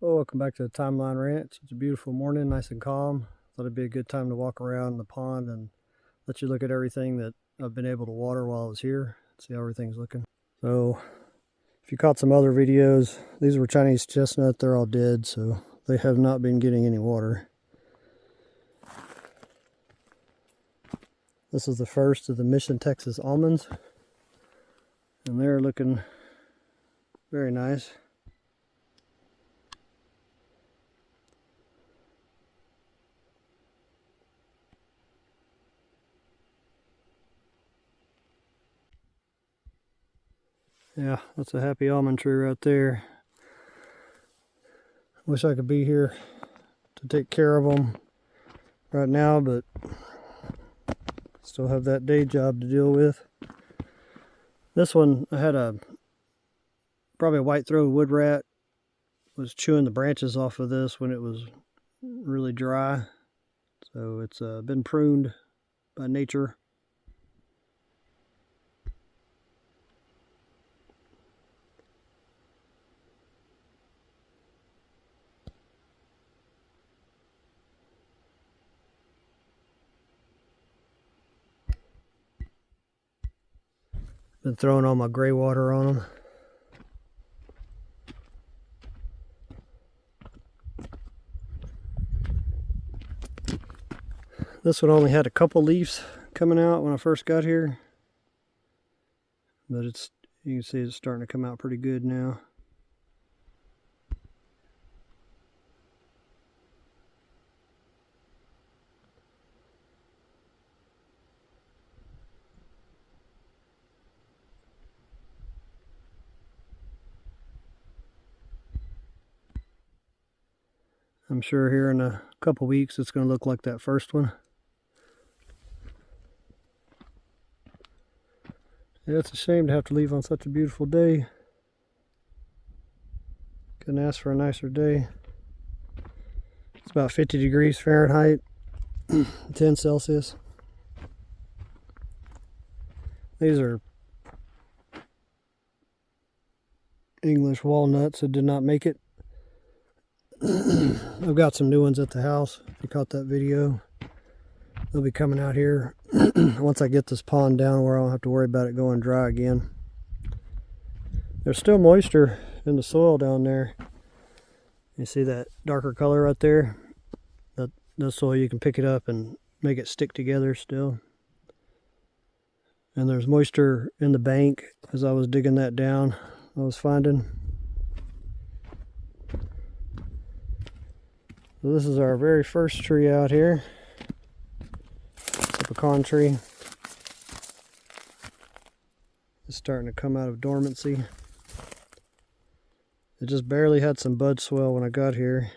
Well, welcome back to the Timeline Ranch. It's a beautiful morning, nice and calm. Thought it'd be a good time to walk around the pond and let you look at everything that I've been able to water while I was here. See how everything's looking. So, if you caught some other videos, these were Chinese chestnut. They're all dead, so they have not been getting any water. This is the first of the Mission, Texas almonds, and they're looking very nice. Yeah, that's a happy almond tree right there. Wish I could be here to take care of them right now, but still have that day job to deal with. This one, I had probably a white-throated wood rat was chewing the branches off of this when it was really dry. So it's been pruned by nature. Been throwing all my greywater on them. This one only had a couple leaves coming out when I first got here, but you can see it's starting to come out pretty good now. I'm sure here in a couple weeks it's going to look like that first one. Yeah, it's a shame to have to leave on such a beautiful day. Couldn't ask for a nicer day. It's about 50 degrees Fahrenheit, 10 Celsius. These are English walnuts that did not make it. I've got some new ones at the house. If you caught that video, they'll be coming out here once I get this pond down where I don't have to worry about it going dry again. There's still moisture in the soil down there. You see that darker color right there? The soil, you can pick it up and make it stick together still. And there's moisture in the bank as I was digging that down. I was finding. So this is our very first tree out here. It's a pecan tree. It's starting to come out of dormancy. It just barely had some bud swell when I got here.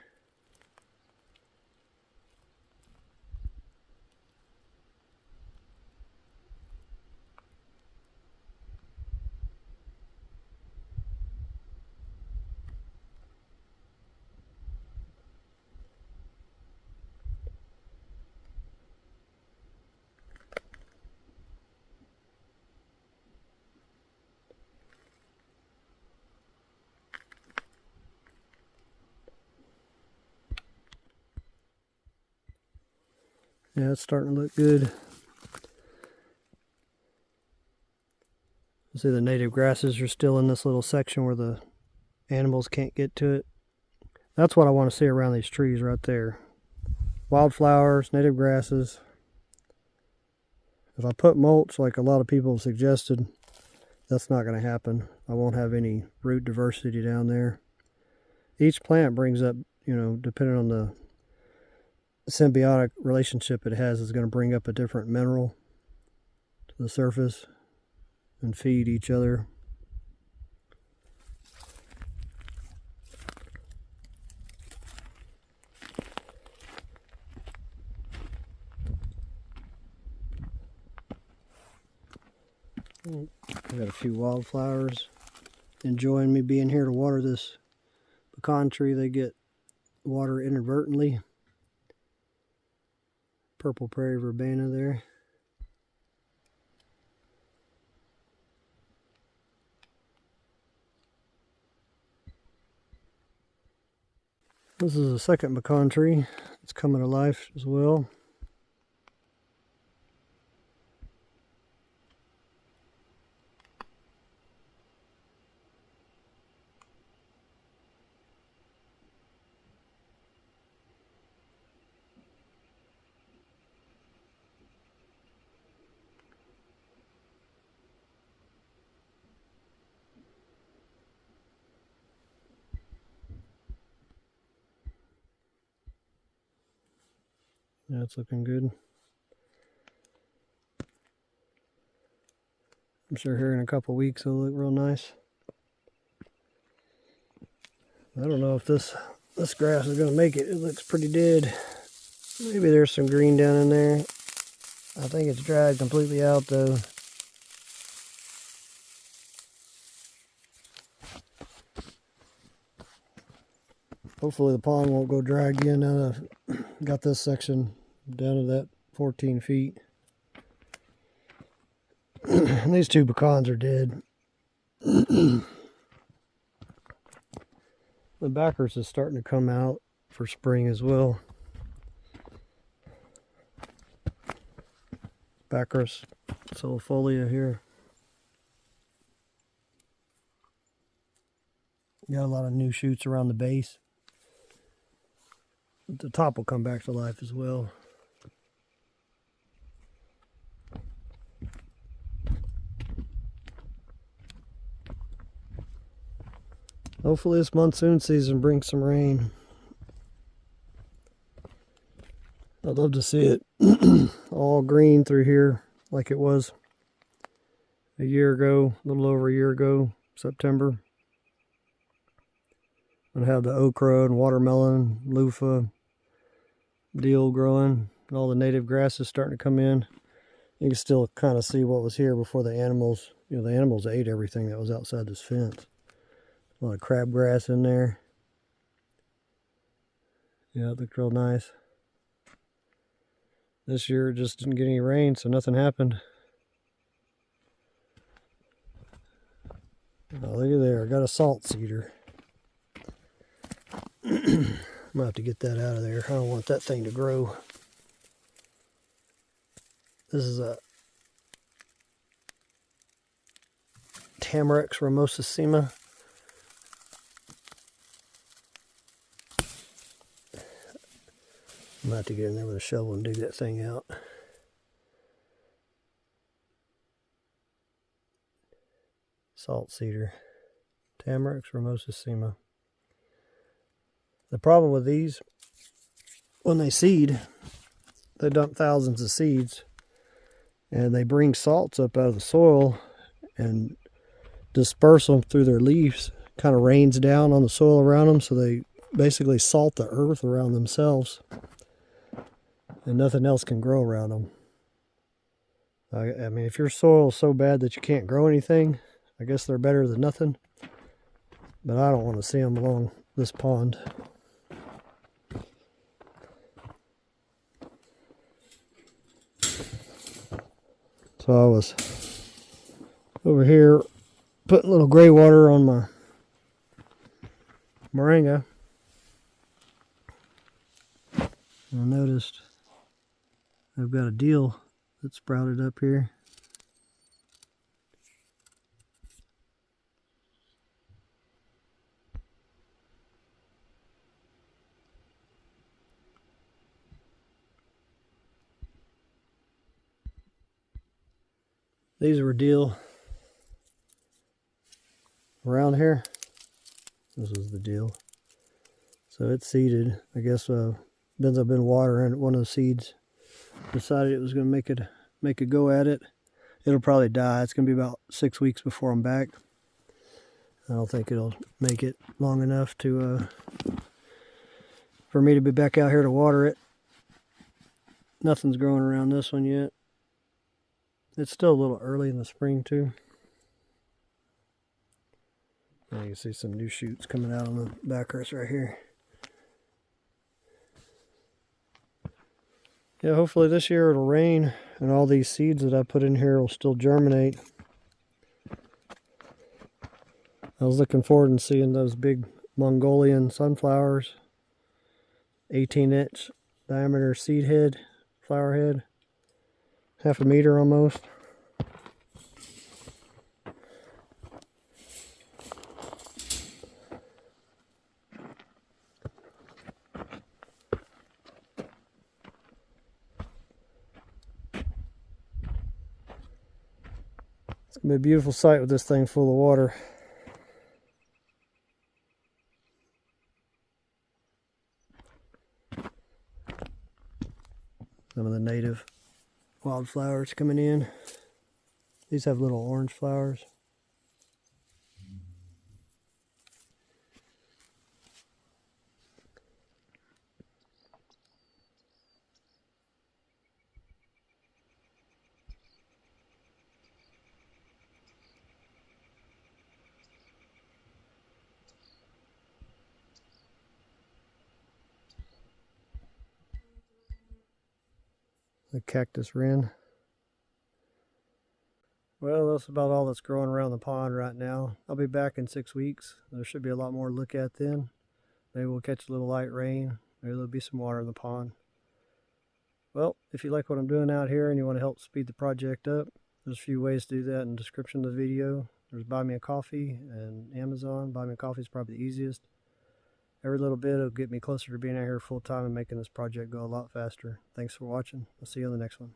Yeah, it's starting to look good. You see the native grasses are still in this little section where the animals can't get to it. That's what I want to see around these trees right there. Wildflowers, native grasses. If I put mulch like a lot of people have suggested, that's not going to happen. I won't have any root diversity down there. Each plant brings up, depending on the symbiotic relationship it has, is going to bring up a different mineral to the surface and feed each other. I got a few wildflowers enjoying me being here to water this pecan tree. They get water inadvertently. Purple prairie verbena there. This is a second pecan tree. It's coming to life as well. Yeah, it's looking good. I'm sure here in a couple weeks it'll look real nice. I don't know if this grass is going to make it. It looks pretty dead. Maybe there's some green down in there. I think it's dried completely out though. Hopefully the pond won't go dry again. Now I've got this section down to that 14 feet. And these two pecans are dead. The backers is starting to come out for spring as well. Backers solifolia here. Got a lot of new shoots around the base. The top will come back to life as well. Hopefully this monsoon season brings some rain. I'd love to see it all green through here like it was a year ago, a little over a year ago, September. And have the okra and watermelon, loofah, deal growing, and all the native grasses starting to come in. You can still kind of see what was here before the animals, the animals ate everything that was outside this fence. A lot of crabgrass in there. Yeah, it looked real nice. This year it just didn't get any rain, so nothing happened. Oh, look at there, I got a salt cedar. I'm gonna have to get that out of there. I don't want that thing to grow. This is a Tamarax ramosissima. I'm gonna have to get in there with a shovel and dig that thing out. Salt cedar. Tamarax ramosissima. The problem with these, when they seed, they dump thousands of seeds and they bring salts up out of the soil and disperse them through their leaves. Kind of rains down on the soil around them, so they basically salt the earth around themselves and nothing else can grow around them. I mean, if your soil is so bad that you can't grow anything, I guess they're better than nothing, but I don't want to see them along this pond. So I was over here putting a little greywater on my Moringa. I noticed I've got a deal that sprouted up here. These were deal around here. This was the deal. So it's seeded. I guess Ben's been watering it. One of the seeds decided it was going to make a go at it. It'll probably die. It's going to be about 6 weeks before I'm back. I don't think it'll make it long enough to for me to be back out here to water it. Nothing's growing around this one yet. It's still a little early in the spring too. Now you can see some new shoots coming out on the backers right here. Yeah, hopefully this year it'll rain and all these seeds that I put in here will still germinate. I was looking forward to seeing those big Mongolian sunflowers 18-inch diameter seed head, flower head, half a meter almost. It's gonna be a beautiful sight with this thing full of water. Some of the native wildflowers coming in. These have little orange flowers. The cactus wren. Well, that's about all that's growing around the pond right now. I'll be back in 6 weeks. There should be a lot more to look at then. Maybe we'll catch a little light rain. Maybe there'll be some water in the pond. Well, if you like what I'm doing out here and you want to help speed the project up, there's a few ways to do that in the description of the video. There's Buy Me a Coffee and Amazon. Buy Me a Coffee is probably the easiest. Every little bit will get me closer to being out here full time and making this project go a lot faster. Thanks for watching. I'll see you on the next one.